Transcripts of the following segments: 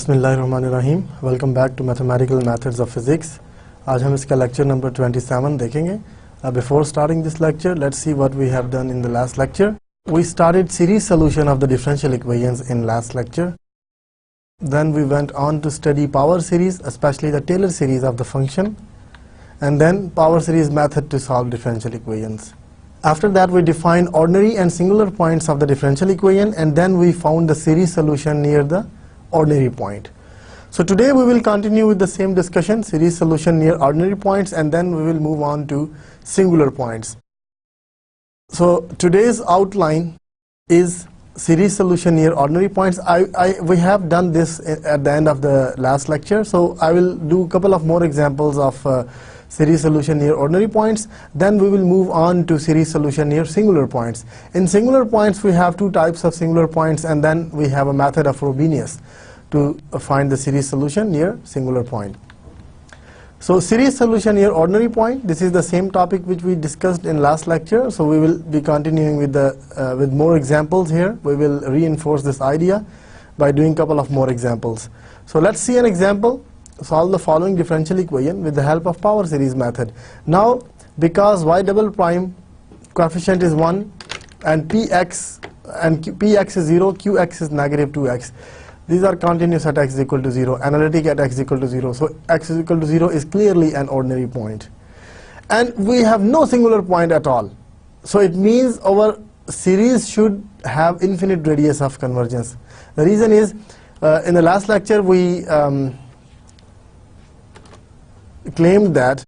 बिस्मिल्लाहिर्रहमानिर्रहीम। Welcome back to mathematical methods of physics. आज हम इसका लेक्चर नंबर 27 देखेंगे। Before starting this lecture, let's see what we have done in the last lecture. We started series solution of the differential equations in last lecture. Then we went on to study power series, especially the Taylor series of the function, and then power series method to solve differential equations. After that, we defined ordinary and singular points of the differential equation, and then we found the series solution near the ordinary point. So today we will continue with the same discussion, series solution near ordinary points, and then we will move on to singular points. So today's outline is series solution near ordinary points. We have done this at the end of the last lecture, so I will do a couple of more examples of series solution near ordinary points. Then we will move on to series solution near singular points. In singular points, we have two types of singular points, and then we have a method of Frobenius to find the series solution near singular point. So series solution near ordinary point, this is the same topic which we discussed in last lecture, so we will be continuing with more examples here. We will reinforce this idea by doing a couple of more examples. So let's see an example. Solve the following differential equation with the help of power series method. Now, because y double prime coefficient is 1 and px is 0, qx is negative 2x. These are continuous at x is equal to 0, analytic at x is equal to 0. So x is equal to 0 is clearly an ordinary point. And we have no singular point at all. So it means our series should have infinite radius of convergence. The reason is, in the last lecture we claimed that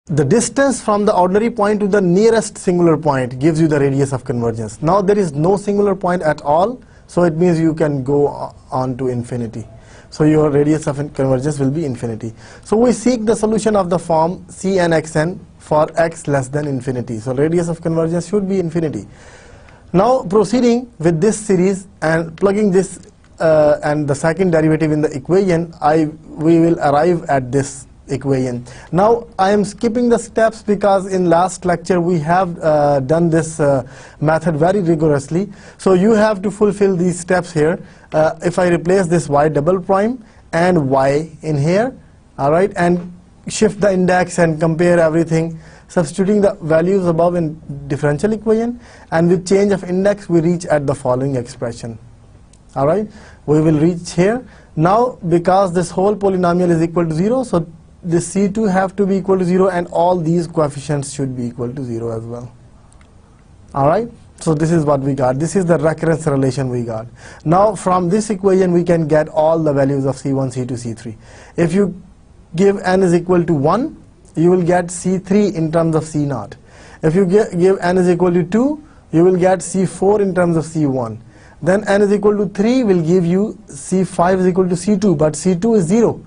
the distance from the ordinary point to the nearest singular point gives you the radius of convergence. Now there is no singular point at all, so it means you can go on to infinity. So your radius of convergence will be infinity. So we seek the solution of the form Cn xn for x less than infinity. So radius of convergence should be infinity. Now proceeding with this series and plugging this and the second derivative in the equation, we will arrive at this equation. Now I am skipping the steps because in last lecture we have done this method very rigorously. So you have to fulfill these steps here. If I replace this y double prime and y in here, alright, and shift the index and compare everything, substituting the values above in differential equation, and with change of index we reach at the following expression. Alright, we will reach here. Now because this whole polynomial is equal to 0, so this C2 have to be equal to 0, and all these coefficients should be equal to 0 as well. Alright, so this is what we got. This is the recurrence relation we got. Now from this equation we can get all the values of C1, C2, C3. If you give n is equal to 1, you will get C3 in terms of C0. If you give n is equal to 2, you will get C4 in terms of C1. Then n is equal to 3 will give you C5 is equal to C2, but C2 is 0.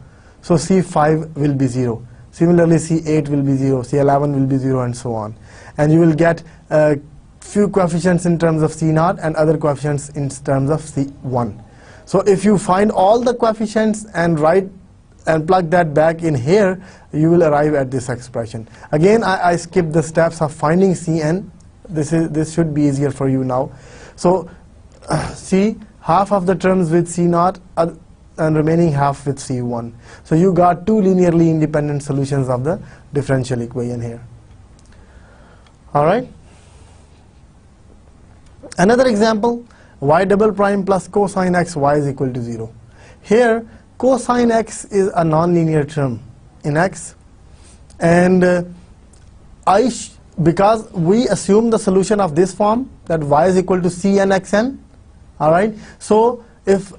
So C5 will be 0. Similarly, C8 will be 0, C11 will be 0, and so on. And you will get few coefficients in terms of C0 and other coefficients in terms of C1. So if you find all the coefficients and write and plug that back in here, you will arrive at this expression. Again, I skipped the steps of finding Cn. This should be easier for you now. So see, half of the terms with C0 and remaining half with C1. So you got two linearly independent solutions of the differential equation here. Alright. Another example, y double prime plus cosine x y is equal to 0. Here cosine x is a nonlinear term in x, and because we assume the solution of this form, that y is equal to Cn xn. Alright, so if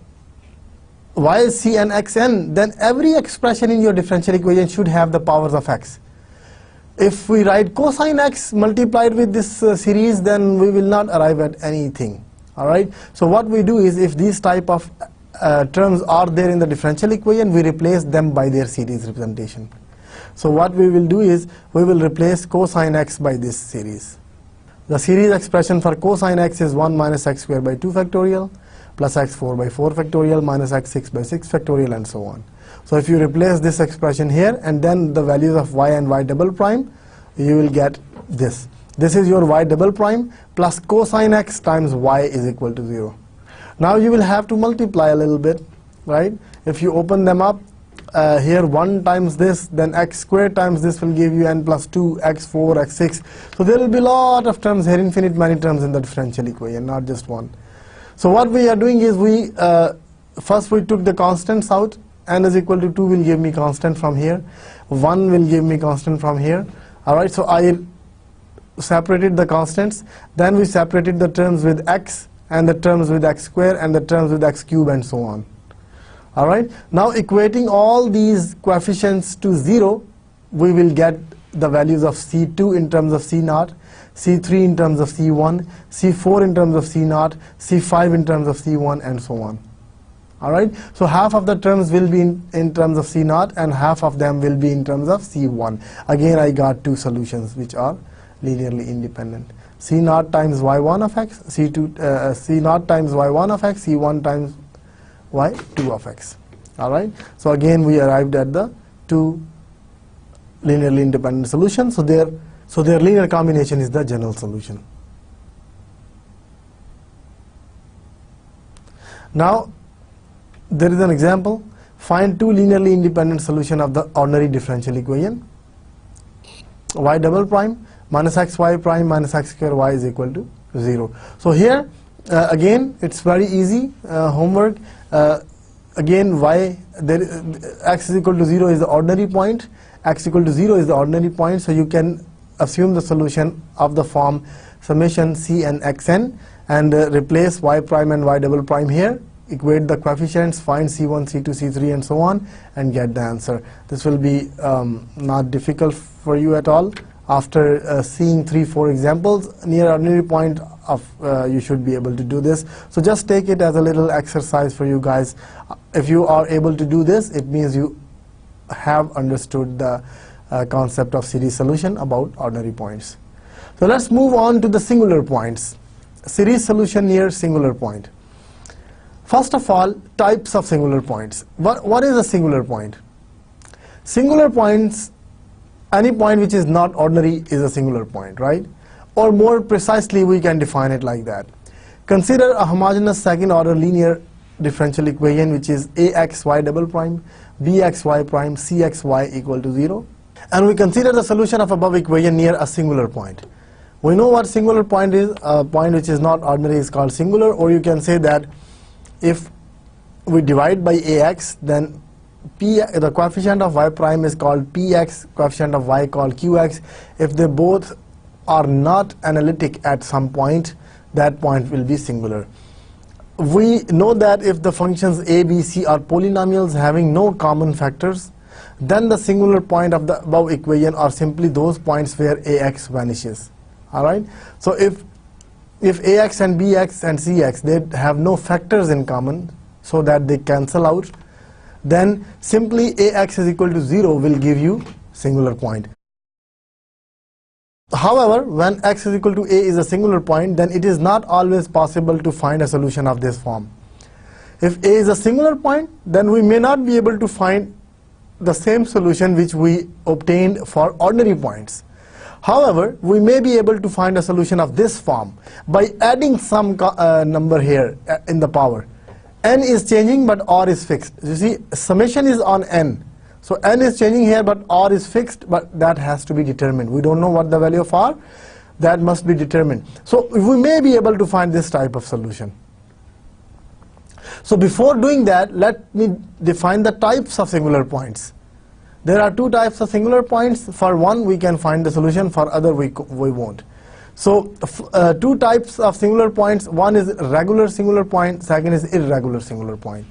y is Cn xn, then every expression in your differential equation should have the powers of x. If we write cosine x multiplied with this series, then we will not arrive at anything. Alright, so what we do is, if these type of terms are there in the differential equation, we replace them by their series representation. So what we will do is, we will replace cosine x by this series. The series expression for cosine x is 1 minus x squared by 2 factorial plus x4 by 4 factorial minus x6 by 6 factorial, and so on. So if you replace this expression here and then the values of y and y double prime, you will get this. This is your y double prime plus cosine x times y is equal to 0. Now you will have to multiply a little bit right? If you open them up, here 1 times this, then x squared times this will give you n plus 2, x4, x6. So there will be a lot of terms here, infinite many terms in the differential equation, not just one. So what we are doing is first we took the constants out. N is equal to 2 will give me constant from here. 1 will give me constant from here. Alright, so I separated the constants. Then we separated the terms with x, and the terms with x square, and the terms with x cube, and so on. Alright, now equating all these coefficients to 0, we will get the values of C2 in terms of C0, C3 in terms of C1, C4 in terms of C0, C5 in terms of C1, and so on. Alright, so half of the terms will be in terms of C0, and half of them will be in terms of C1. Again, I got two solutions which are linearly independent. C0 times y1 of x, C0 times y1 of x, C1 times y2 of x. Alright, so again we arrived at the two linearly independent solutions. So their linear combination is the general solution. Now there is an example. Find two linearly independent solutions of the ordinary differential equation. Y double prime minus xy prime minus x square y is equal to 0. So here again it's very easy homework. Again x is equal to 0 is the ordinary point, x equal to 0 is the ordinary point, so you can assume the solution of the form summation c n xn and replace y prime and y double prime here, equate the coefficients, find c1, c2, c3 and so on, and get the answer. This will be not difficult for you at all. After seeing 3-4 examples near ordinary point of you should be able to do this. So just take it as a little exercise for you guys. If you are able to do this, it means you have understood the concept of series solution about ordinary points. So let's move on to the singular points. Series solution near singular point. First of all, types of singular points. What is a singular point? Singular points, any point which is not ordinary is a singular point, right? Or more precisely, we can define it like that. Consider a homogeneous second order linear differential equation which is axy double prime, bxy prime, cxy equal to 0. And we consider the solution of above equation near a singular point. We know what singular point is. A point which is not ordinary is called singular, or you can say that if we divide by ax, then the coefficient of y prime is called px, coefficient of y called qx. If they both are not analytic at some point, that point will be singular. We know that if the functions a, b, c are polynomials having no common factors, then the singular point of the above equation are simply those points where ax vanishes. Alright, so if ax and bx and cx, they have no factors in common so that they cancel out, then simply ax is equal to 0 will give you singular point. However, when x is equal to a is a singular point, then it is not always possible to find a solution of this form. If a is a singular point, then we may not be able to find the same solution which we obtained for ordinary points. However, we may be able to find a solution of this form by adding some number here in the power. N is changing but r is fixed. You see, summation is on n. So n is changing here but r is fixed, but that has to be determined. We don't know what the value of r, that must be determined. So we may be able to find this type of solution. So before doing that, let me define the types of singular points. There are two types of singular points. For one, we can find the solution. For other, we won't. So two types of singular points. One is regular singular point. Second is irregular singular point.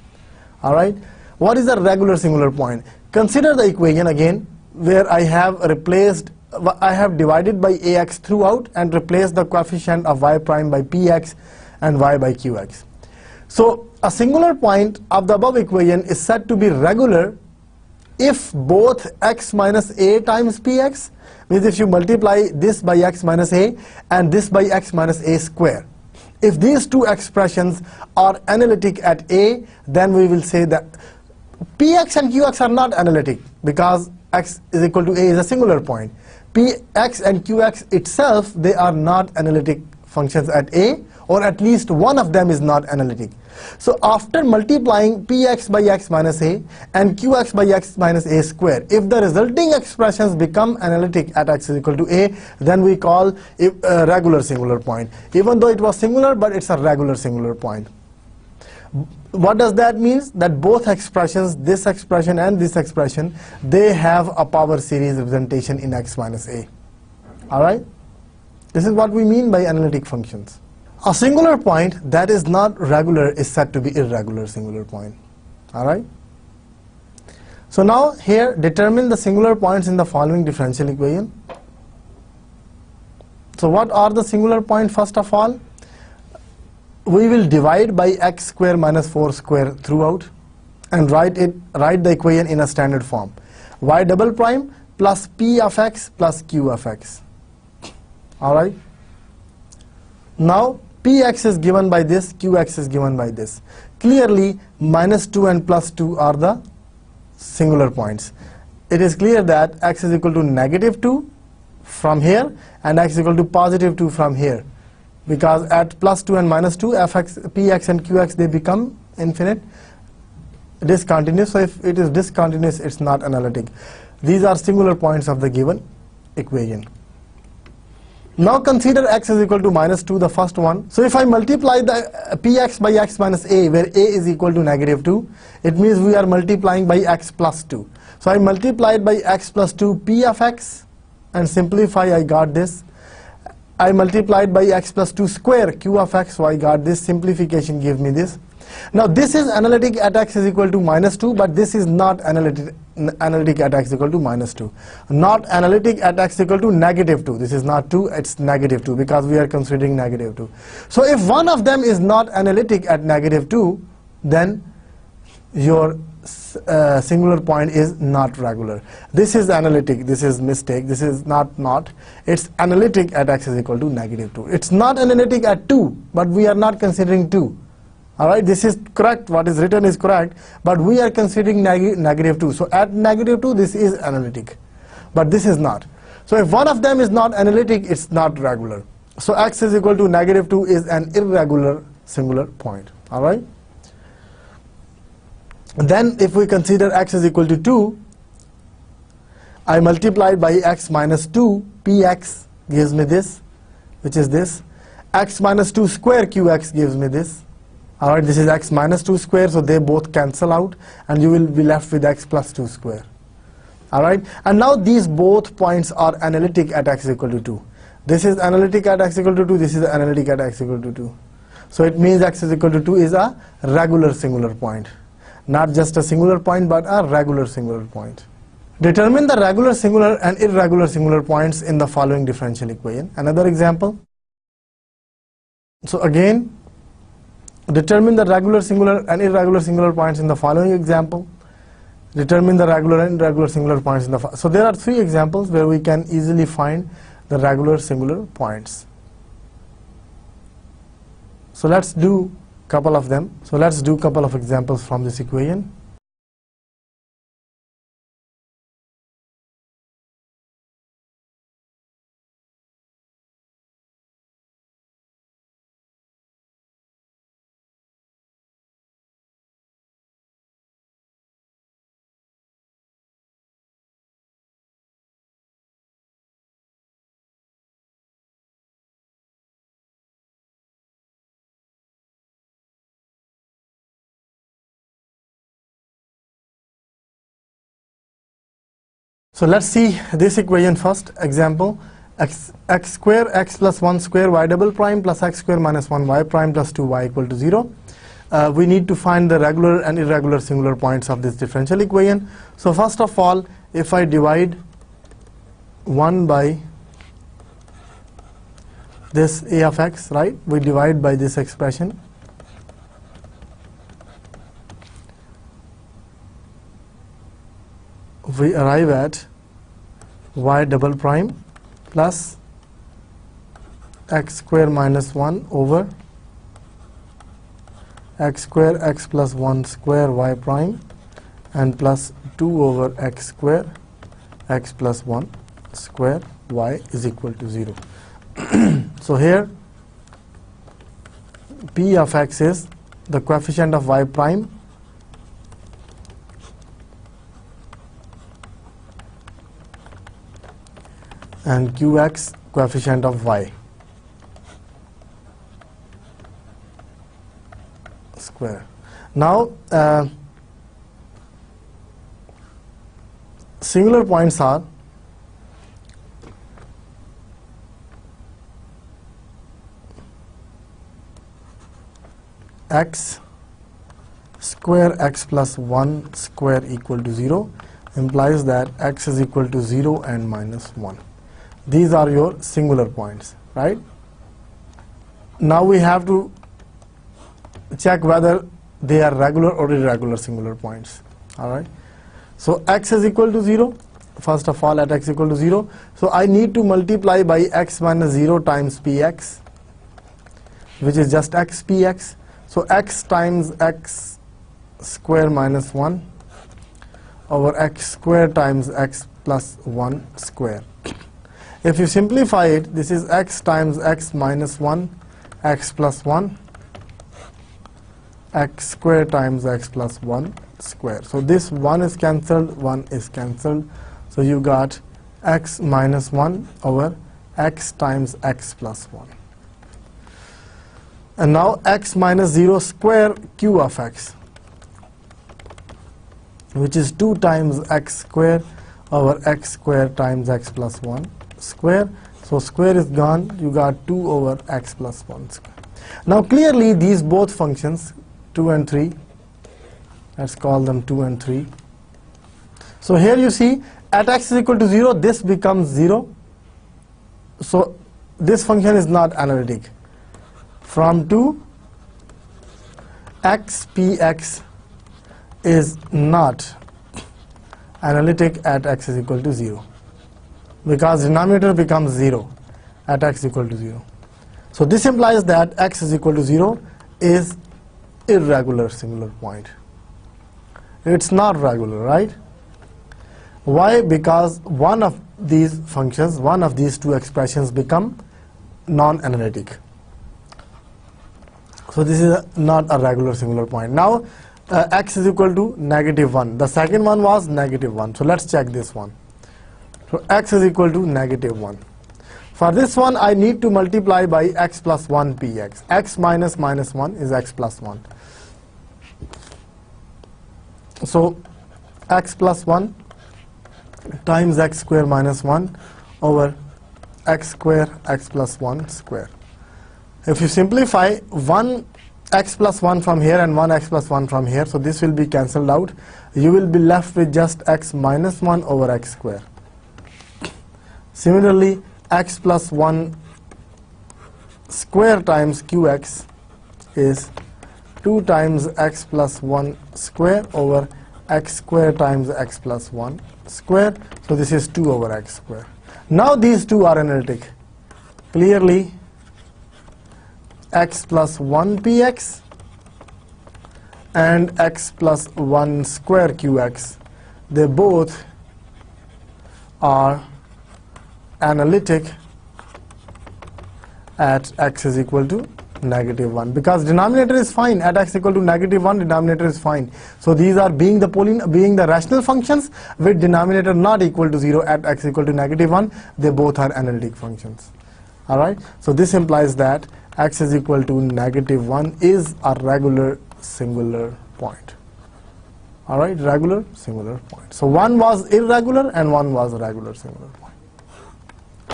All right. What is a regular singular point? Consider the equation again, where I have divided by ax throughout and replaced the coefficient of y prime by px and y by qx. So a singular point of the above equation is said to be regular if both x minus a times px, means if you multiply this by x minus a and this by x minus a square. If these two expressions are analytic at a, then we will say that px and qx are not analytic because x is equal to a is a singular point. Px and qx itself, they are not analytic functions at A, or at least one of them is not analytic. So after multiplying px by x minus a and qx by x minus a square, if the resulting expressions become analytic at x is equal to a, then we call it a regular singular point. Even though it was singular, but it's a regular singular point. What does that mean? That both expressions, this expression and this expression, they have a power series representation in x minus a. Alright? This is what we mean by analytic functions. A singular point that is not regular is said to be irregular singular point. Alright? So now here, determine the singular points in the following differential equation. So what are the singular points first of all? We will divide by x square minus 4 square throughout and write the equation in a standard form. Y double prime plus p of x plus q of x. Alright? Now px is given by this, qx is given by this. Clearly minus 2 and plus 2 are the singular points. It is clear that x is equal to negative 2 from here and x is equal to positive 2 from here. Because at plus 2 and minus 2, fx, px and qx, they become infinite, discontinuous. So if it is discontinuous, it's not analytic. These are singular points of the given equation. Now consider x is equal to minus 2, the first one. So if I multiply the px by x minus a, where a is equal to negative 2, it means we are multiplying by x plus 2. So I multiplied by x plus 2 p of x, and simplify, I got this. I multiplied by x plus 2 square q of x, so I got this. Simplification gave me this. Now this is analytic at x is equal to minus 2, but this is not analytic at x equal to minus 2. Not analytic at x equal to negative 2. This is not 2, it's negative 2, because we are considering negative 2. So if one of them is not analytic at negative 2, then your singular point is not regular. This is analytic, this is mistake, this is not. It's analytic at x is equal to negative 2. It's not analytic at 2, but we are not considering 2. Alright, this is correct, what is written is correct, but we are considering negative 2. So at negative 2, this is analytic, but this is not. So if one of them is not analytic, it's not regular. So x is equal to negative 2 is an irregular singular point. Alright? Then if we consider x is equal to 2, I multiplied by x minus 2, px gives me this, which is this. X minus 2 square qx gives me this. Alright, this is x minus 2 square, so they both cancel out, and you will be left with x plus 2 square. Alright, and now these both points are analytic at x equal to 2. This is analytic at x equal to 2, this is analytic at x equal to 2. So it means x is equal to 2 is a regular singular point. Not just a singular point, but a regular singular point. Determine the regular singular and irregular singular points in the following differential equation. Another example. So again, determine the regular singular and irregular singular points in the following example. Determine the regular and irregular singular points in the so there are 3 examples where we can easily find the regular singular points. So let's do couple of them. So let's do couple of examples from this equation. So let's see this equation first. Example, x square x plus 1 square y double prime plus x square minus 1 y prime plus 2 y equal to 0. We need to find the regular and irregular singular points of this differential equation. So first of all, if I divide 1 by this a of x, right, we divide by this expression. We arrive at y double prime plus x square minus 1 over x square x plus 1 square y prime and plus 2 over x square x plus 1 square y is equal to 0. So here P of x is the coefficient of y prime and qx coefficient of y square. Now singular points are x square x plus 1 square equal to 0 implies that x is equal to 0 and minus 1. These are your singular points, right? Now we have to check whether they are regular or irregular singular points. All right. So x is equal to 0. First of all, at x equal to 0. So I need to multiply by x minus 0 times px, which is just x px. So x times x square minus 1 over x square times x plus 1 square. If you simplify it, this is x times x minus 1, x plus 1, x square times x plus 1 square. So this 1 is cancelled, 1 is cancelled. So you got x minus 1 over x times x plus 1. And now x minus 0 square q of x, which is 2 times x square over x square times x plus 1 square. So square is gone, you got 2 over x plus 1 square. Now clearly these both functions, 2 and 3, let's call them 2 and 3. So here you see at x is equal to 0, this becomes 0. So this function is not analytic. From 2, x px is not analytic at x is equal to 0, because denominator becomes 0 at x equal to 0. So this implies that x is equal to 0 is irregular singular point. It's not regular, right? Why? Because one of these functions, one of these two expressions become non-analytic. So this is not a regular singular point. Now x is equal to negative 1. The second one was negative 1. So let's check this one. So x is equal to negative 1. For this one, I need to multiply by x plus 1 px. X minus minus 1 is x plus 1. So x plus 1 times x square minus 1 over x square x plus 1 square. If you simplify 1 x plus 1 from here and 1 x plus 1 from here, so this will be cancelled out. You will be left with just x minus 1 over x square. Similarly, x plus 1 square times qx is 2 times x plus 1 square over x square times x plus 1 square. So this is 2 over x square. Now these two are analytic. Clearly, x plus 1 px and x plus 1 square qx, they both are analytic at x is equal to negative 1, because denominator is fine. At x equal to negative 1, denominator is fine. So these are being the rational functions with denominator not equal to 0 at x equal to negative 1, they both are analytic functions. Alright, so this implies that x is equal to negative 1 is a regular singular point. Alright, regular singular point. So one was irregular and one was a regular singular point.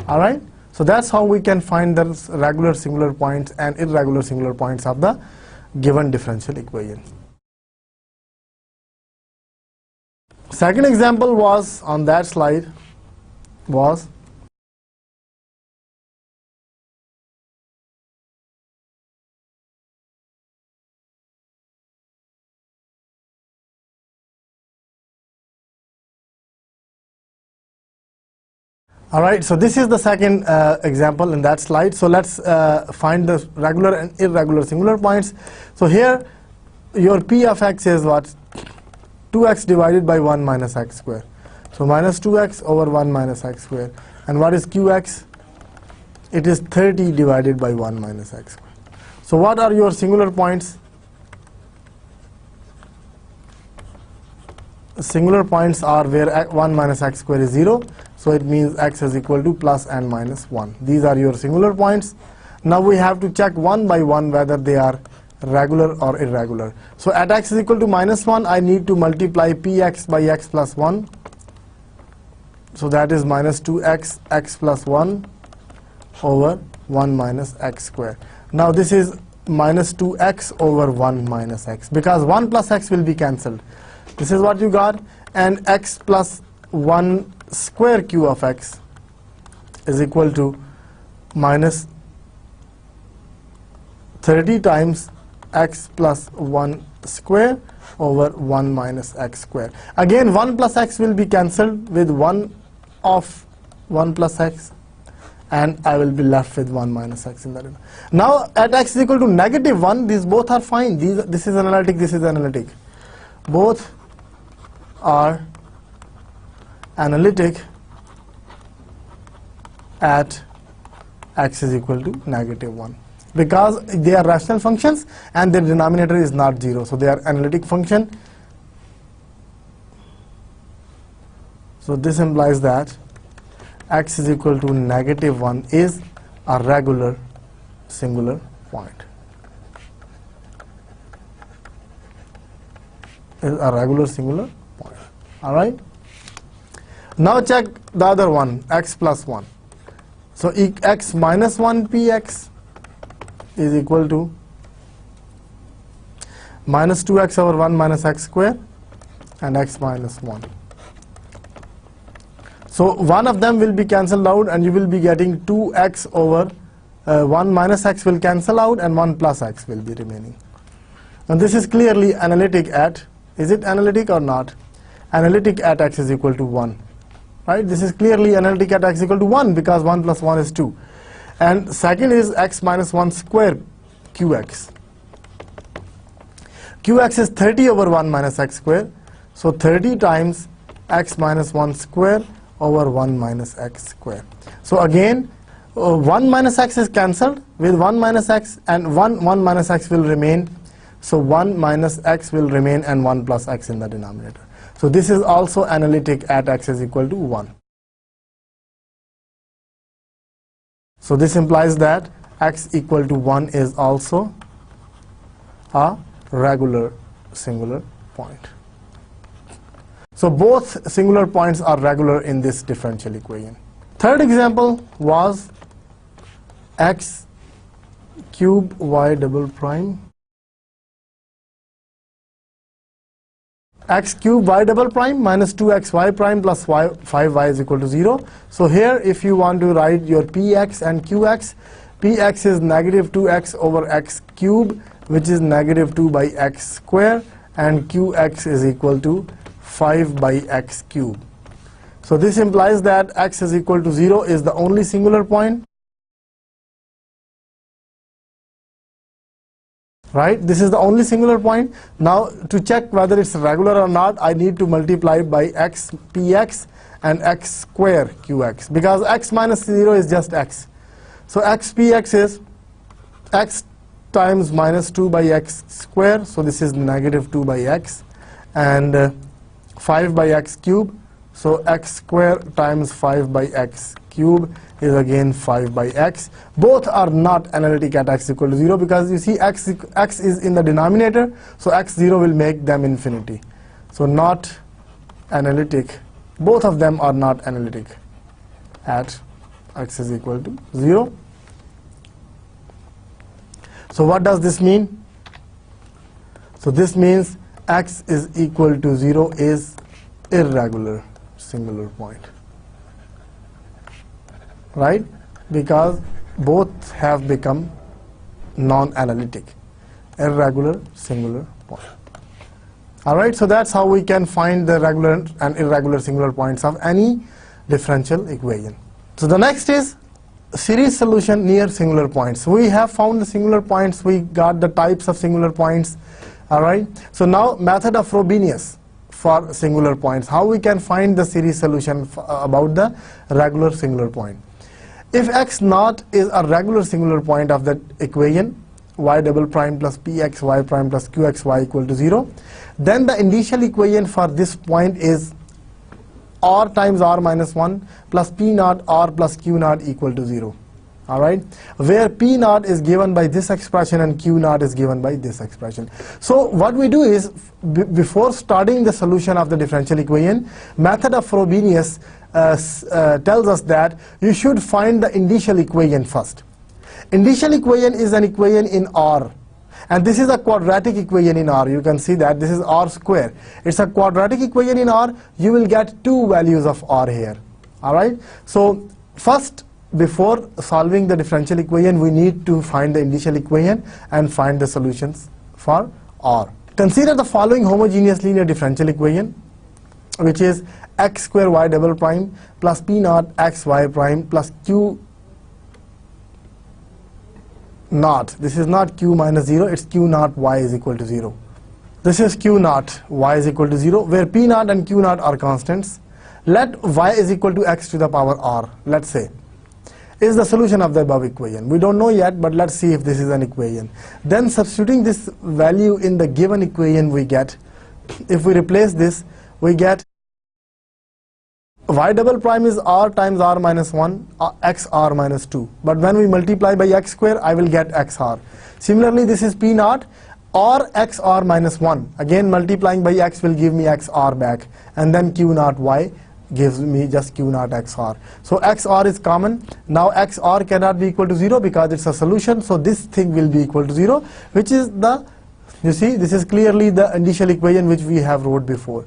Alright, so that's how we can find the regular singular points and irregular singular points of the given differential equation. Second example was on that slide was alright, so this is the second example in that slide. So let's find the regular and irregular singular points. So here your p of x is what? 2x divided by 1 minus x square. So minus 2x over 1 minus x square. And what is qx? It is 30 divided by 1 minus x square. So what are your singular points? Singular points are where 1 minus x square is 0, so it means x is equal to plus and minus 1. These are your singular points. Now we have to check one by one whether they are regular or irregular. So at x is equal to minus 1, I need to multiply px by x plus 1. So that is minus 2x x plus 1 over 1 minus x square. Now this is minus 2x over 1 minus x, because 1 plus x will be cancelled. This is what you got, and x plus 1 square q of x is equal to minus 30 times x plus 1 square over 1 minus x square. Again 1 plus x will be cancelled with 1 of 1 plus x, and I will be left with 1 minus x in that. Now at x is equal to negative 1, these both are fine. This is analytic, this is analytic. Both are analytic at x is equal to negative 1, because they are rational functions and their denominator is not 0, so they are analytic function. So this implies that x is equal to negative 1 is a regular singular point. Is a regular singular point. Alright? Now check the other one, x plus 1. So x minus 1 px is equal to minus 2x over 1 minus x square and x minus 1. So one of them will be cancelled out and you will be getting 2x over 1 minus x will cancel out and 1 plus x will be remaining. And this is clearly analytic at, is it analytic or not? Analytic at x is equal to 1. Right? This is clearly analytic at x is equal to 1, because 1 plus 1 is 2. And second is x minus 1 square qx. Qx is 30 over 1 minus x square. So 30 times x minus 1 square over 1 minus x square. So again 1 minus x is cancelled with 1 minus x, and 1 minus x will remain. So 1 minus x will remain and 1 plus x in the denominator. So this is also analytic at x is equal to 1. So this implies that x equal to 1 is also a regular singular point. So both singular points are regular in this differential equation. Third example was x cube y double prime. X cube y double prime minus 2xy prime plus 5y is equal to 0. So here if you want to write your px and qx, px is negative 2x over x cube, which is negative 2 by x square, and qx is equal to 5 by x cube. So this implies that x is equal to 0 is the only singular point. Right? This is the only singular point. Now to check whether it's regular or not, I need to multiply by x px and x square qx, because x minus 0 is just x. So x px is x times minus 2 by x square, so this is negative 2 by x, and 5 by x cube, so x square times 5 by x cube is again 5 by x. Both are not analytic at x equal to 0, because you see x is in the denominator, so x0 will make them infinity. So not analytic, both of them are not analytic at x is equal to 0. So what does this mean? So this means x is equal to 0 is irregular singular point. Right? Because both have become non-analytic, irregular singular point. Alright, so that's how we can find the regular and irregular singular points of any differential equation. So the next is series solution near singular points. We have found the singular points, we got the types of singular points. Alright, so now method of Frobenius for singular points. How we can find the series solution about the regular singular point. If x naught is a regular singular point of that equation, y double prime plus pxy prime plus qxy equal to 0, then the initial equation for this point is r times r minus 1 plus p naught r plus q naught equal to 0. Alright, where p naught is given by this expression and q naught is given by this expression. So what we do is, before starting the solution of the differential equation, method of Frobenius tells us that you should find the initial equation first. Initial equation is an equation in R, and this is a quadratic equation in R. You can see that this is R square. It's a quadratic equation in R. You will get two values of R here. Alright, so first, before solving the differential equation, we need to find the initial equation and find the solutions for R. Consider the following homogeneous linear differential equation, which is x square y double prime plus p naught x y prime plus q naught. This is not q minus 0, it's q naught y is equal to 0. This is q naught y is equal to 0, where p naught and q naught are constants. Let y is equal to x to the power r, let's say, is the solution of the above equation. We don't know yet, but let's see if this is an equation. Then substituting this value in the given equation, we get, if we replace this, we get y double prime is r times r minus 1 x r minus 2. But when we multiply by x square, I will get x r. Similarly, this is p naught or x r minus 1. Again, multiplying by x will give me x r back. And then q naught y gives me just q naught xr. So xr is common. Now xr cannot be equal to 0 because it's a solution, so this thing will be equal to 0, which is the, you see, this is clearly the initial equation which we have wrote before.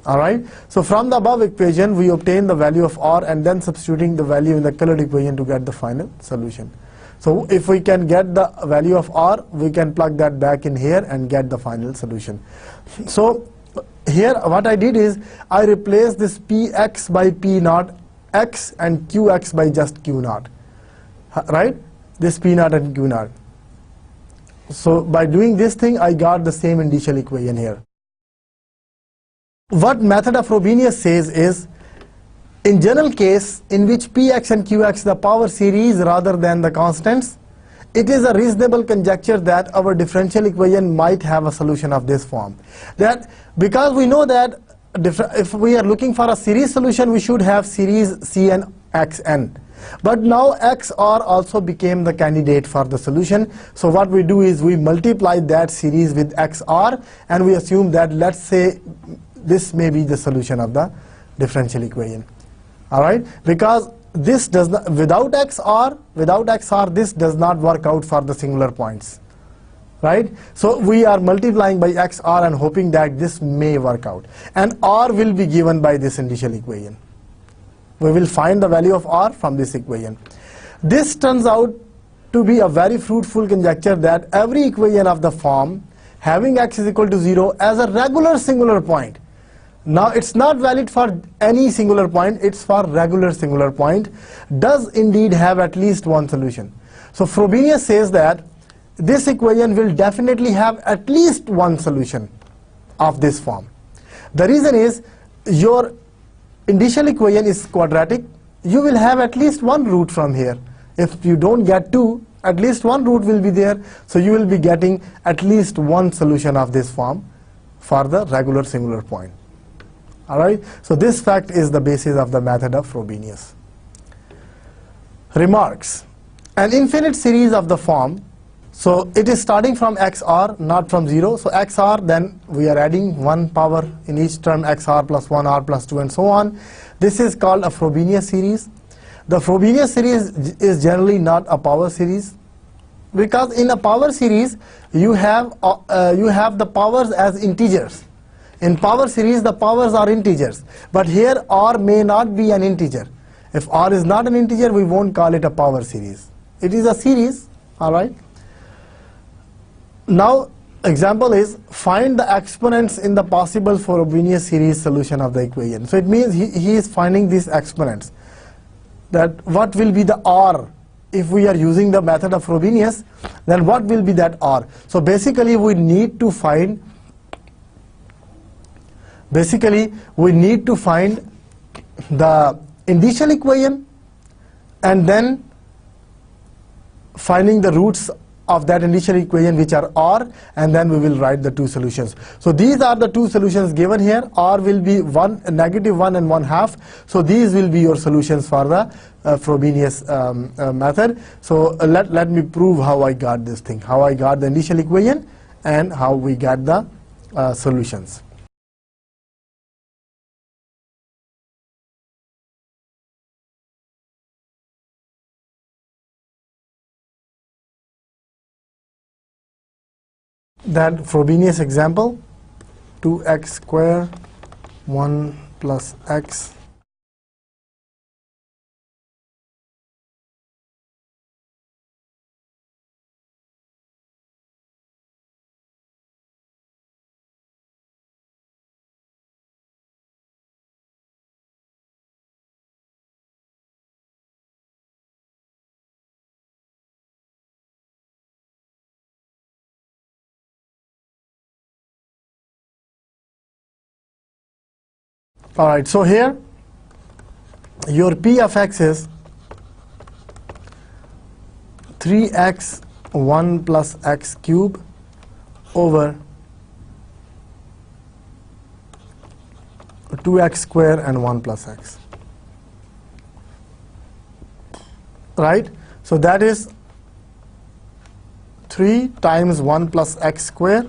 Alright, so from the above equation we obtain the value of r and then substituting the value in the colored equation to get the final solution. So if we can get the value of r, we can plug that back in here and get the final solution. So here what I did is I replaced this px by p naught x and qx by just q naught, right? This p naught and q naught. So by doing this thing, I got the same initial equation here. What method of Frobenius says is, in general case in which px and qx the power series rather than the constants, it is a reasonable conjecture that our differential equation might have a solution of this form. That because we know that if we are looking for a series solution, we should have series Cn xn. But now xr also became the candidate for the solution. So what we do is we multiply that series with xr and we assume that, let's say, this may be the solution of the differential equation. Alright, because this does not, without xr this does not work out for the singular points, right? So we are multiplying by xr and hoping that this may work out, and r will be given by this initial equation. We will find the value of r from this equation. This turns out to be a very fruitful conjecture that every equation of the form having x is equal to 0 as a regular singular point. Now it's not valid for any singular point, it's for regular singular point, does indeed have at least one solution. So Frobenius says that this equation will definitely have at least one solution of this form. The reason is, your initial equation is quadratic, you will have at least one root from here. If you don't get two, at least one root will be there, so you will be getting at least one solution of this form for the regular singular point. Alright, so this fact is the basis of the method of Frobenius. Remarks: an infinite series of the form, so it is starting from xr, not from 0. So xr, then we are adding 1 power in each term, xr plus 1, r plus 2 and so on. This is called a Frobenius series. The Frobenius series is generally not a power series, because in a power series you have the powers as integers. In power series the powers are integers, but here r may not be an integer. If r is not an integer, we won't call it a power series. It is a series, alright. Now example is, find the exponents in the possible Frobenius series solution of the equation. So it means he is finding these exponents, that what will be the r if we are using the method of Frobenius, then what will be that r. So basically we need to find the initial equation and then finding the roots of that initial equation, which are r, and then we will write the two solutions. So these are the two solutions given here. R will be -1 and 1/2. So these will be your solutions for the Frobenius method. So let me prove how I got this thing, how I got the initial equation and how we got the solutions. That Frobenius example, 2x square 1 plus x All right, so here your p of x is 3x 1 plus x cube over 2x square and 1 plus x. Right? So that is 3 times 1 plus x square,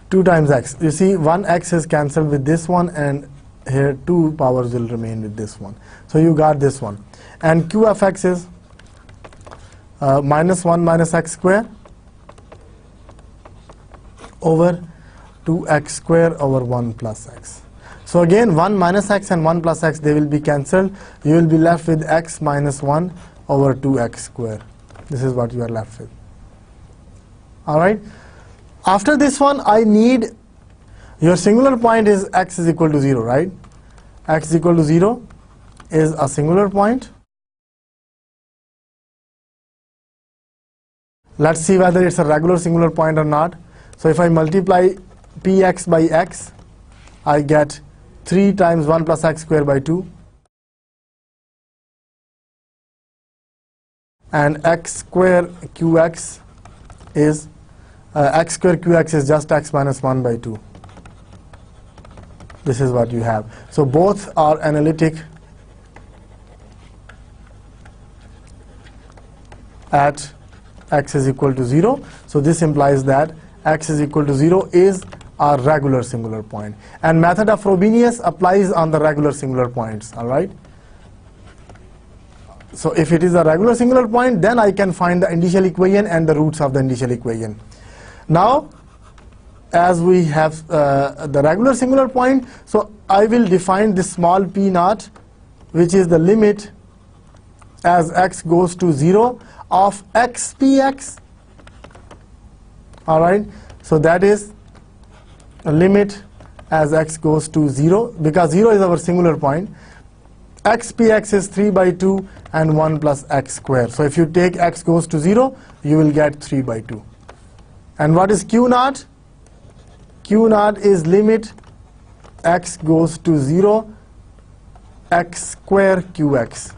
2 times x. You see, 1x is cancelled with this one, and here 2 powers will remain with this one. So you got this one. And q of x is -1 minus x square over 2x square over 1 plus x. So again, 1 minus x and 1 plus x, they will be cancelled. You will be left with x minus 1 over 2x square. This is what you are left with. All right. After this one, I need your singular point is x is equal to 0, right? X is equal to 0 is a singular point. Let's see whether it's a regular singular point or not. So if I multiply px by x, I get 3 times 1 plus x square by 2. And x square qx is x square qx is just x minus 1 by 2. This is what you have. So both are analytic at x is equal to 0. So this implies that x is equal to 0 is a regular singular point. And method of Frobenius applies on the regular singular points. All right. So if it is a regular singular point, then I can find the initial equation and the roots of the initial equation. Now, as we have the regular singular point, so I will define this small p naught, which is the limit as x goes to 0 of x px. All right. So that is a limit as x goes to 0, because 0 is our singular point. X px is 3 by 2 and 1 plus x square. So if you take x goes to 0, you will get 3 by 2. And what is q naught? Q naught is limit x goes to 0 x square qx.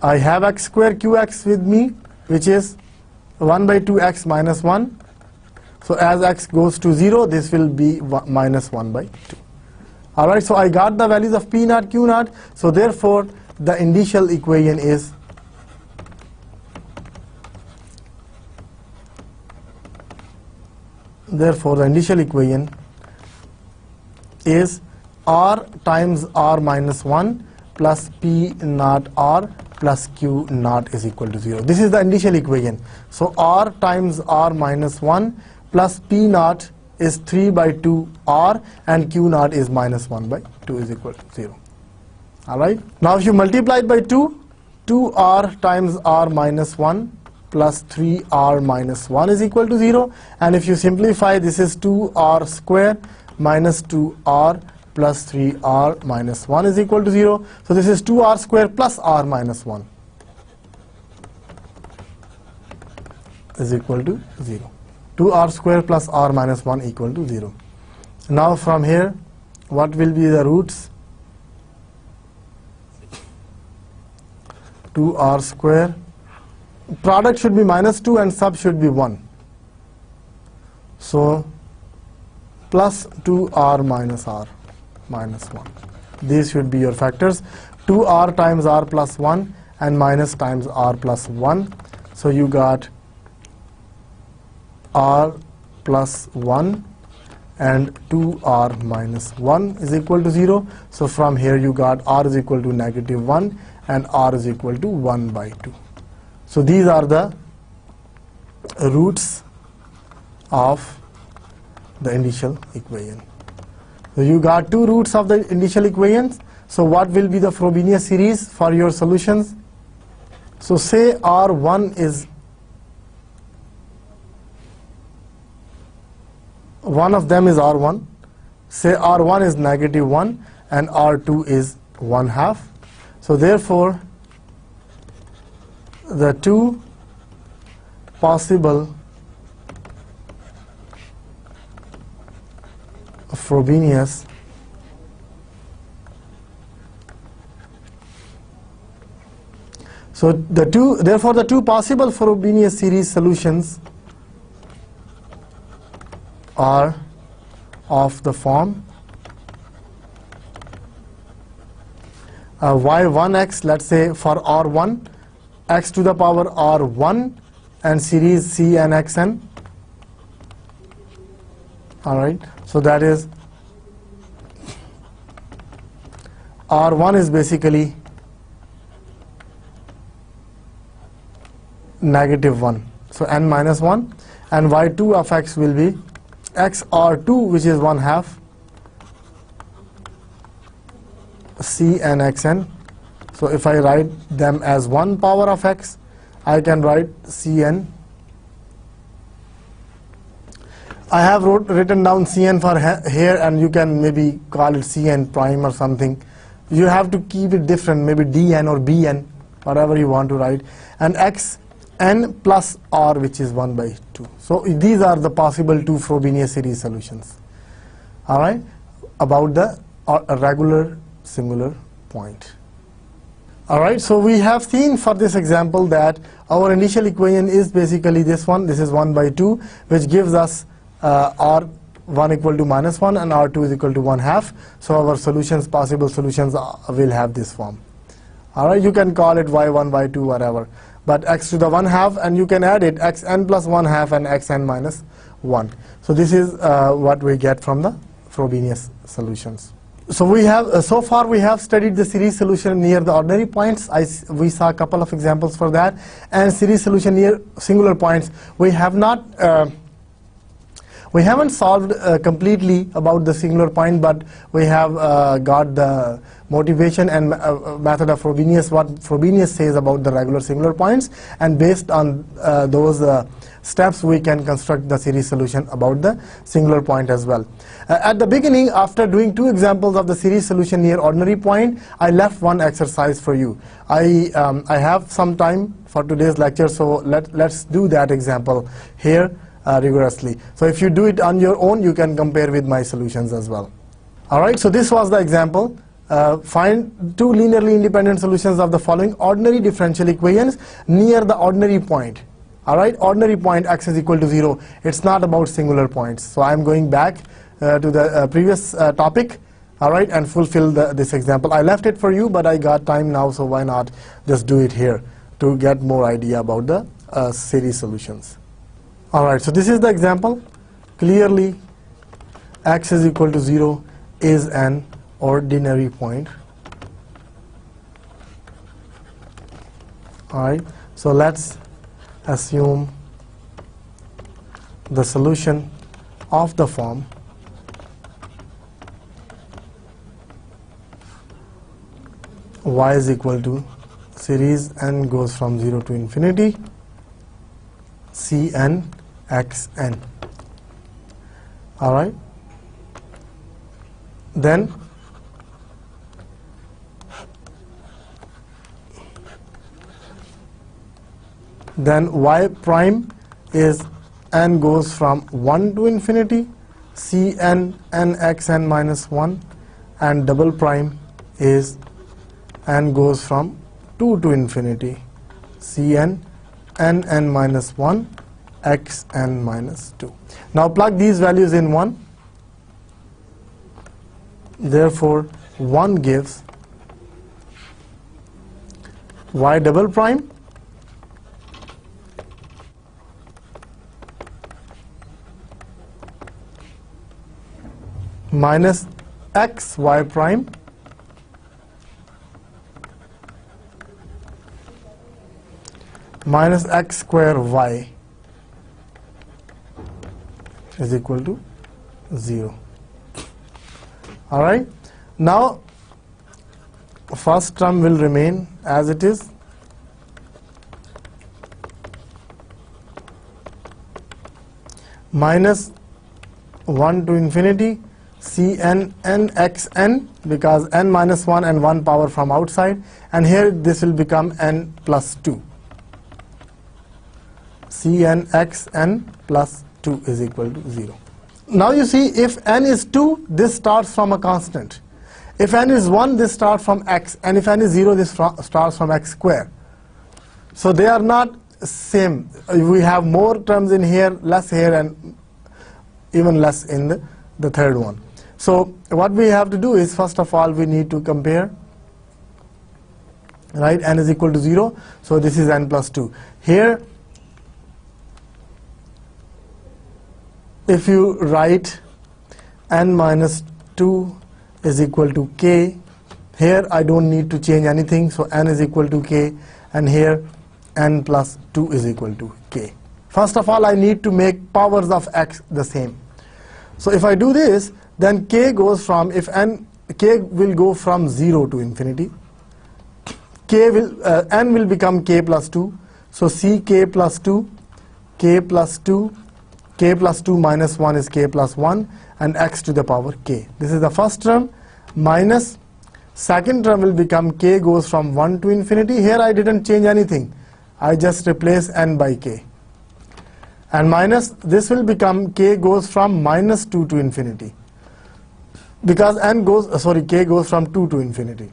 I have x square qx with me, which is 1 by 2 x minus 1. So as x goes to 0, this will be minus 1 by 2. All right, so I got the values of p naught, q naught. So therefore, the initial equation is r times r minus 1 plus p naught r plus q naught is equal to 0. This is the initial equation. So r times r minus 1 plus p naught is 3 by 2 r, and q naught is minus 1 by 2 is equal to 0. All right. Now if you multiply it by 2, 2r times r minus 1 plus 3r minus 1 is equal to 0. And if you simplify, this is 2r square minus 2r plus 3r minus 1 is equal to 0. So this is 2r square plus r minus 1 is equal to 0. 2r square plus r minus 1 equal to 0. Now from here, what will be the roots? 2r square product should be -2 and sub should be 1. So plus 2r minus r minus 1. These should be your factors. 2r times r plus 1 and minus times r plus 1. So you got r plus 1 and 2r minus 1 is equal to 0. So from here you got r is equal to -1 and r is equal to 1 by 2. So these are the roots of the initial equation. So you got two roots of the initial equations. So what will be the Frobenius series for your solutions? So say R1 is, one of them is R1. Say R1 is -1 and R2 is 1/2. So therefore the two possible Frobenius therefore the two possible Frobenius series solutions are of the form y1x, let's say for R1, x to the power R1 and series C and xn. Alright, so that is R1 is basically -1, so n minus 1, and y2 of x will be xr2, which is 1/2 c and xn. So if I write them as 1 power of x, I can write cn. I have written down cn for here, and you can maybe call it cn prime or something. You have to keep it different, maybe dn or bn, whatever you want to write, and xn plus r, which is 1 by 2. So these are the possible two Frobenius series solutions. All right, about the regular singular point. All right, so we have seen for this example that our initial equation is basically this one. This is 1 by 2, which gives us R1 equal to -1 and R2 is equal to 1/2. So our solutions, possible solutions, will have this form. All right, you can call it y1, y2, whatever. But x to the 1/2, and you can add it xn plus 1/2 and xn minus 1. So this is what we get from the Frobenius solutions. So we have so far we have studied the series solution near the ordinary points. We saw a couple of examples for that, and series solution near singular points. We have not. We haven't solved completely about the singular point, but we have got the motivation and method of Frobenius, what Frobenius says about the regular singular points, and based on those steps we can construct the series solution about the singular point as well. At the beginning, after doing two examples of the series solution near ordinary point, I left one exercise for you. I have some time for today's lecture, so let's do that example here rigorously. So if you do it on your own, you can compare with my solutions as well. Alright, so this was the example. Find two linearly independent solutions of the following ordinary differential equations near the ordinary point. Alright, ordinary point x is equal to 0. It's not about singular points. So I'm going back to the previous topic, alright, and fulfill this example. I left it for you, but I got time now, so why not just do it here to get more idea about the series solutions. Alright, so this is the example. Clearly x is equal to 0 is an ordinary point. Alright, so let's assume the solution of the form y is equal to series n goes from 0 to infinity Cn xn. Alright, then y prime is n goes from 1 to infinity Cn n xn minus 1, and double prime is n goes from 2 to infinity Cn n minus 1, xn minus 2. Now plug these values in 1. Therefore 1 gives y double prime minus x y prime minus x square y is equal to 0. All right. Now first term will remain as it is. Minus 1 to infinity Cn n xn, because n minus 1 and 1 power from outside, and here this will become n plus 2. Cn xn plus 2 is equal to 0. Now you see, if n is 2, this starts from a constant. If n is 1, this starts from x, and if n is 0, this starts from x square. So they are not same. We have more terms in here, less here, and even less in the third one. So what we have to do is, first of all, we need to compare, right? N is equal to 0, so this is n plus 2. Here, if you write n minus 2 is equal to k, here I don't need to change anything, so n is equal to k, and here n plus 2 is equal to k. First of all, I need to make powers of x the same. So if I do this, then k goes from, if k will go from 0 to infinity, n will become k plus 2, so ck plus 2, k plus 2, k plus 2 minus 1 is k plus 1, and x to the power k. This is the first term, minus second term will become k goes from 1 to infinity. Here I didn't change anything, I just replace n by k. And minus, this will become k goes from minus 2 to infinity, because k goes from 2 to infinity.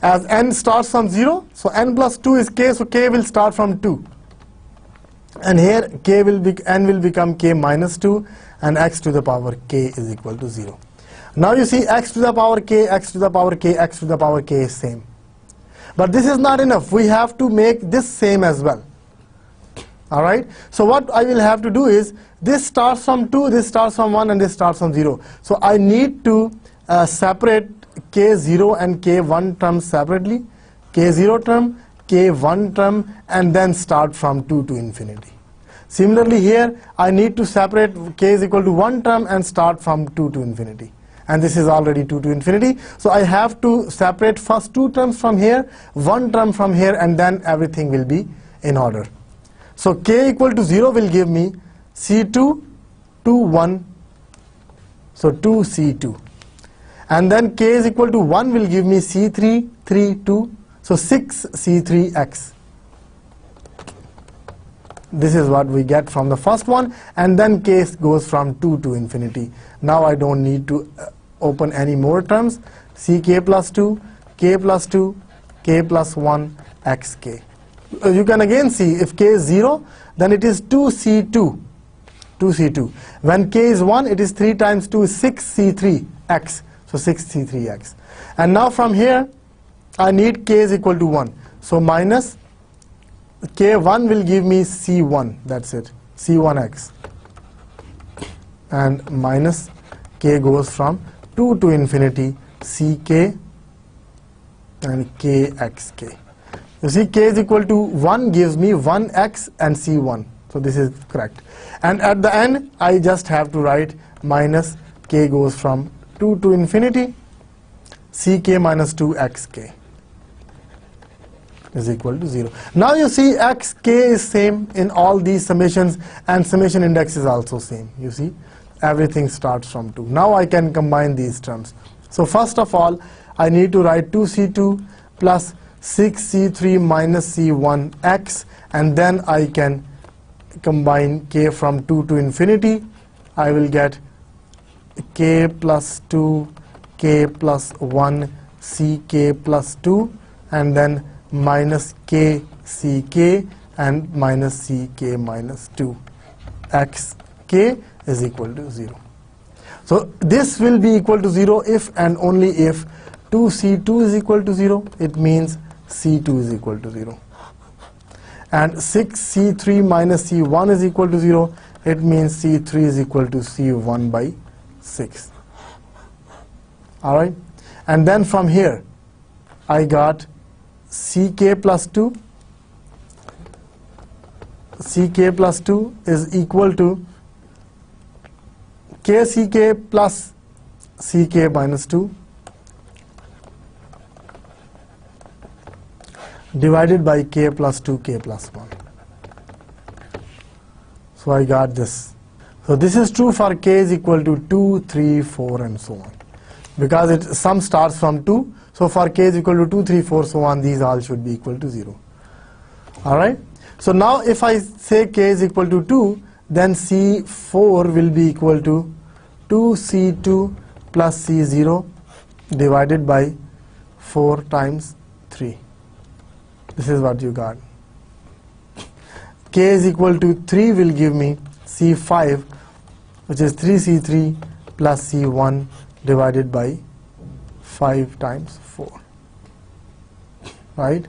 As n starts from 0, so n plus 2 is k, so k will start from 2. And here n will become k minus 2, and x to the power k is equal to 0. Now you see, x to the power k, x to the power k, x to the power k is same. But this is not enough. We have to make this same as well. All right. So what I will have to do is, this starts from 2, this starts from 1, and this starts from 0. So I need to separate k0 and k1 terms separately. K0 term, k1 term, and then start from 2 to infinity. Similarly here, I need to separate k is equal to 1 term and start from 2 to infinity. And this is already 2 to infinity. So I have to separate first 2 terms from here, 1 term from here, and then everything will be in order. So k equal to 0 will give me C2, 2, 1, so 2C2. And then k is equal to 1 will give me C3, 3, 2, so 6C3x. This is what we get from the first one, and then k goes from 2 to infinity. Now I don't need to open any more terms. Ck plus 2, k plus 2, k plus 1, xk. You can again see, if k is 0, then it is 2C2. 2C2. When k is 1, it is 3 times 2 is 6C3x. So 6C3x. And now from here, I need k is equal to 1. So minus k1 will give me C1. That's it. C1x. And minus k goes from 2 to infinity, ck and kxk. You see, k is equal to 1 gives me 1x and c1. So this is correct. And at the end, I just have to write minus k goes from 2 to infinity, ck minus 2xk is equal to 0. Now you see, xk is same in all these summations, and summation index is also same. You see, everything starts from 2. Now I can combine these terms. So first of all, I need to write 2c2 plus 6c3 minus c1x, and then I can combine k from 2 to infinity. I will get k plus 2, k plus 1, ck plus 2, and then minus k ck, and minus ck minus 2 xk is equal to 0. So this will be equal to 0 if and only if 2c2 is equal to 0. It means c2 is equal to 0. And 6c3 minus c1 is equal to 0. It means c3 is equal to c1 by 6. Alright. And then from here I got ck plus 2. ck plus 2 is equal to kck plus ck minus 2 divided by k plus 2 k plus 1. So I got this. So this is true for k is equal to 2, 3, 4 and so on. Because it sum starts from 2. So for k is equal to 2, 3, 4 so on, these all should be equal to 0. Alright. So now if I say k is equal to 2, then c4 will be equal to 2c2 plus c0 divided by 4 times 3. This is what you got. K is equal to 3 will give me c5, which is 3c3 plus c1 divided by 5 times 4. Right?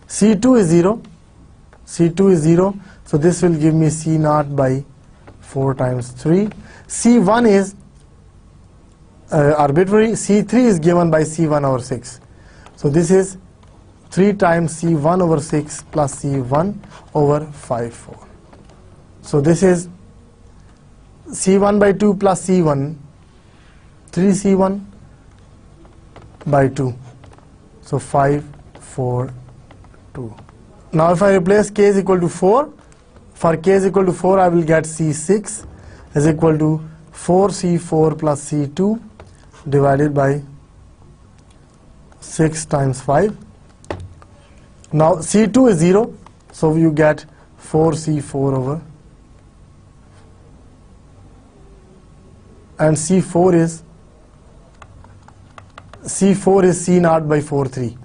c2 is 0. c2 is 0. So this will give me c0 by 4 times 3. c1 is arbitrary. c3 is given by c1 over 6. So this is 3 times c1 over 6 plus c1 over 5, 4. So this is c1 by 2 plus c1, 3c1 by 2. So 5, 4, 2. Now if I replace k is equal to 4, for k is equal to 4 I will get c6 is equal to 4c4 plus c2 divided by 6 times 5. Now c2 is 0, so you get 4c4 over, and c4 is c0 by 4, 3.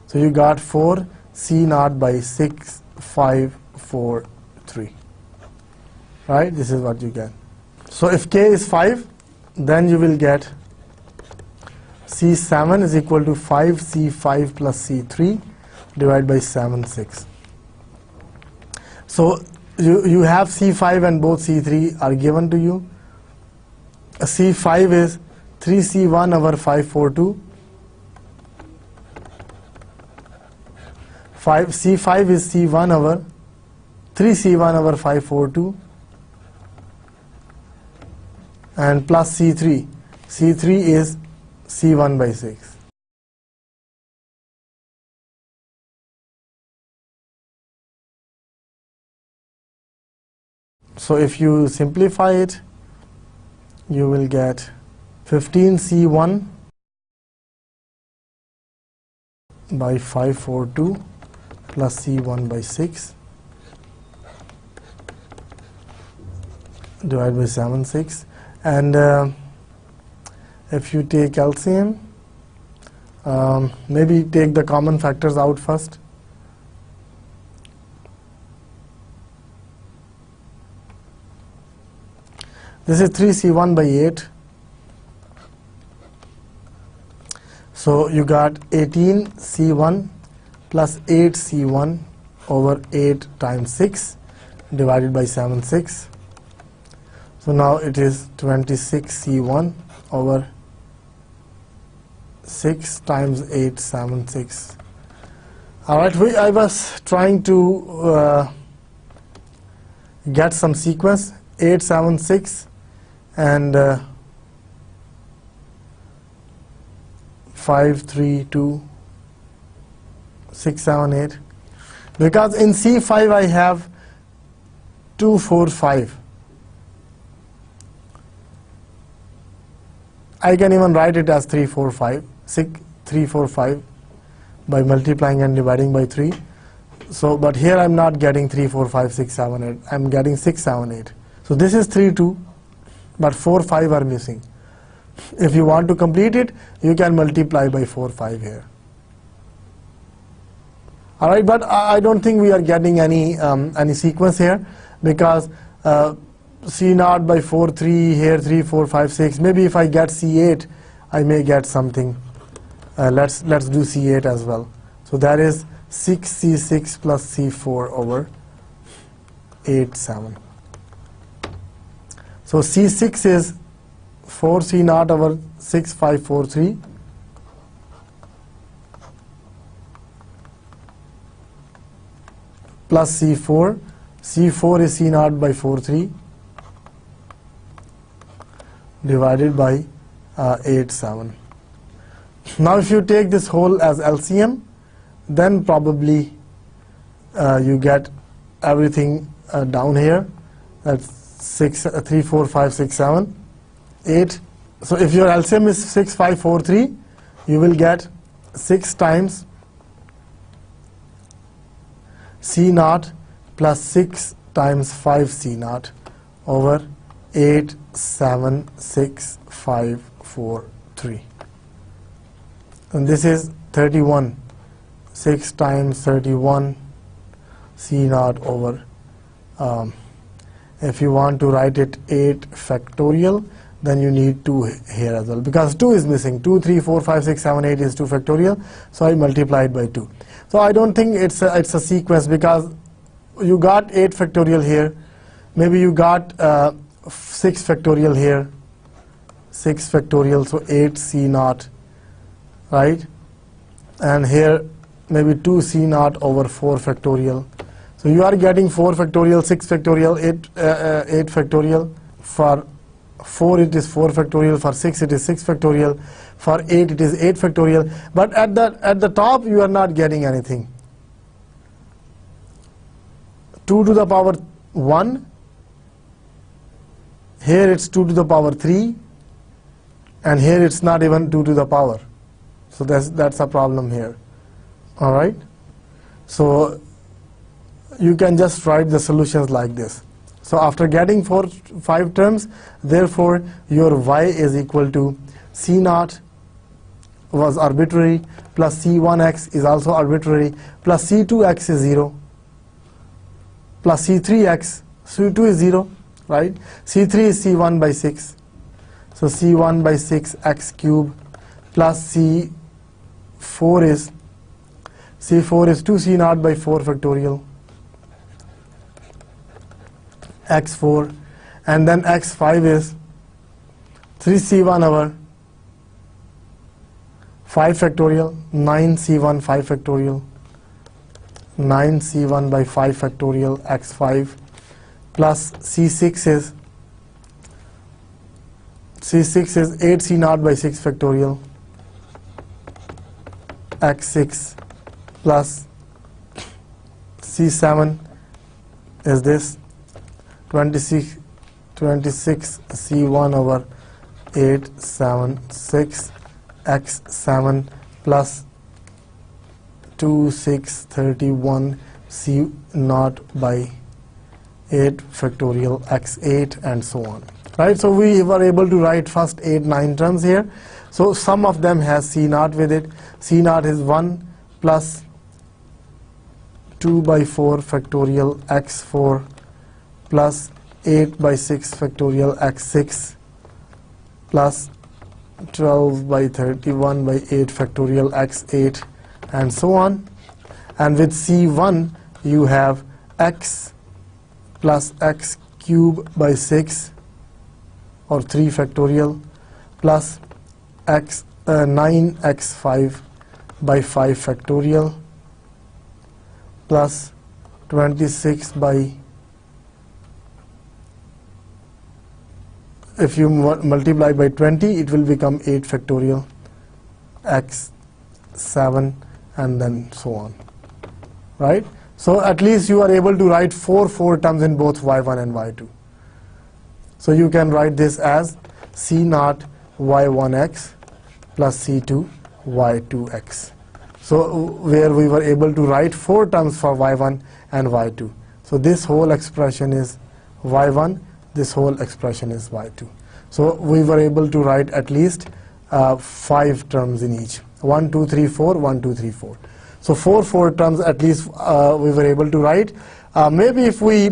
So you got 4 c0 by 6, 5, 4, 3. Right? This is what you get. So if k is 5, then you will get c7 is equal to 5c5 plus c3 divided by 7, 6. So you have c5 and both c3 are given to you. c5 is 3c1 over 542. c5 is c1 over 3c1 over 542 and plus c3. c3 is c1 by 6. So if you simplify it, you will get 15c1 by 542 plus c1 by 6 divided by 7, 6. And if you take LCM, maybe take the common factors out first. This is 3c1 by 8. So you got 18c1 plus 8c1 over 8 times 6 divided by 7, 6. So now it is 26c1 over 6 times 8, 7, 6. Alright, I was trying to get some sequence. 8, 7, 6 and 5, 3, 2, 6, 7, 8. Because in C5 I have 2, 4, 5. I can even write it as 3, 4, 5, 6, 3, 4, 5 by multiplying and dividing by 3. So, but here I'm not getting 3, 4, 5, 6, 7, 8. I'm getting 6, 7, 8. So this is 3, 2, but 4, 5 are missing. If you want to complete it, you can multiply by 4, 5 here. All right, but I don't think we are getting any sequence here, because C0 by 4, 3, here 3, 4, 5, 6. Maybe if I get C8, I may get something. Let's do C8 as well. So that is 6C6 plus C4 over 8, 7. So C6 is 4C0 over 6, 5, 4, 3. Plus C4. C4 is C0 by 4, 3 divided by 8, 7. Now if you take this whole as LCM, then probably you get everything down here. That's 3, 4, 5, 6, 7, 8. So if your LCM is 6, 5, 4, 3, you will get 6 times C0 plus 6 times 5 C0 over 8, 7, 6, 5, 4, 3. And this is 31. 6 times 31 C0 over, if you want to write it 8 factorial, then you need 2 here as well, because 2 is missing. 2, 3, 4, 5, 6, 7, 8 is 2 factorial, so I multiplied by 2. So I don't think it's a sequence, because you got 8 factorial here, maybe you got 6 factorial here, 6 factorial, so 8 C0, right? And here maybe 2 C0 over 4 factorial. So you are getting 4 factorial, 6 factorial, 8 factorial. For 4 it is 4 factorial, for 6 it is 6 factorial, for 8 it is 8 factorial. But at the top you are not getting anything. 2 to the power 1, here it's 2 to the power 3, and here it's not even 2 to the power. So that's a problem here. All right, so you can just write the solutions like this. So after getting 5 terms, therefore your y is equal to C0 was arbitrary, plus C1x is also arbitrary, plus C2x is 0, plus C3x, C2 is 0, right? C3 is C1 by 6, so C1 by 6 x cube, plus C4 is 2 C0 by 4 factorial, x4, and then x5 is 3 C1 over 5 factorial, 9 C1 5 factorial, 9 C1 by 5 factorial, x5, plus C6 is 8 C0 by 6 factorial, x6, plus C7 is this 26 C1 over 8, 7, 6, x7, plus 2, 6, 31 C0 by 8 factorial, x8, and so on. Right, so we were able to write first 8, 9 terms here. So some of them has C0 with it. C0 is 1 plus 2 by 4 factorial, x4, plus 8 by 6 factorial, x6, plus 12 by 31 by 8 factorial, x8, and so on. And with C1 you have x plus x cube by 6 or 3 factorial, plus 9x5 by 5 factorial, plus 26 by, if you multiply by 20 it will become 8 factorial, x7, and then so on, right? So at least you are able to write 4 terms in both y1 and y2. So you can write this as C0 y1x plus C2 y2x. So where we were able to write 4 terms for y1 and y2. So this whole expression is y1, this whole expression is y2. So we were able to write at least 5 terms in each. 1, 2, 3, 4, 1, 2, 3, 4. So 4 terms at least we were able to write. Maybe if we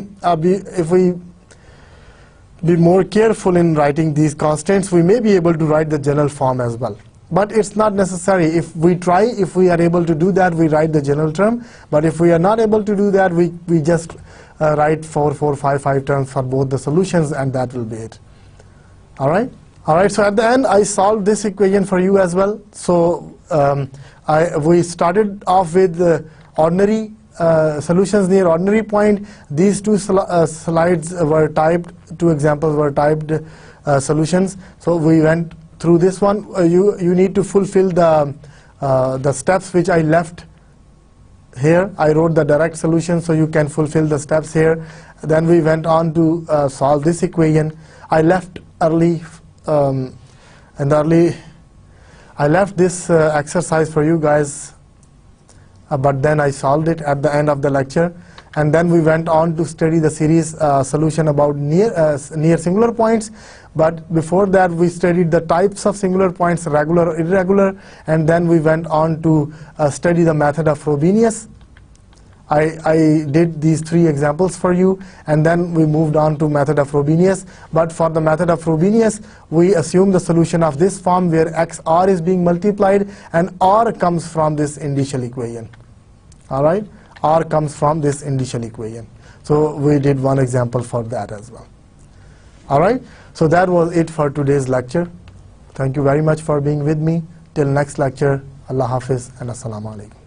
be more careful in writing these constants, we may be able to write the general form as well. But it's not necessary. If we try, if we are able to do that, we write the general term. But if we are not able to do that, we just write 4, 4, 5, 5 terms for both the solutions, and that will be it. All right? All right, so at the end, I solved this equation for you as well. So we started off with the ordinary solutions near ordinary point. These two slides were typed, two examples were typed solutions. So we went through this one. You need to fulfill the steps which I left here. I wrote the direct solution, so you can fulfill the steps here. Then we went on to solve this equation. I left early, I left this exercise for you guys, but then I solved it at the end of the lecture. And then we went on to study the series solution about near singular points. But before that, we studied the types of singular points, regular or irregular. And then we went on to study the method of Frobenius. I did these 3 examples for you, and then we moved on to method of Frobenius. But for the method of Frobenius, we assume the solution of this form where XR is being multiplied, and R comes from this initial equation. All right? R comes from this initial equation. So we did one example for that as well. All right? So that was it for today's lecture. Thank you very much for being with me. Till next lecture, Allah Hafiz and Assalamu Alaikum.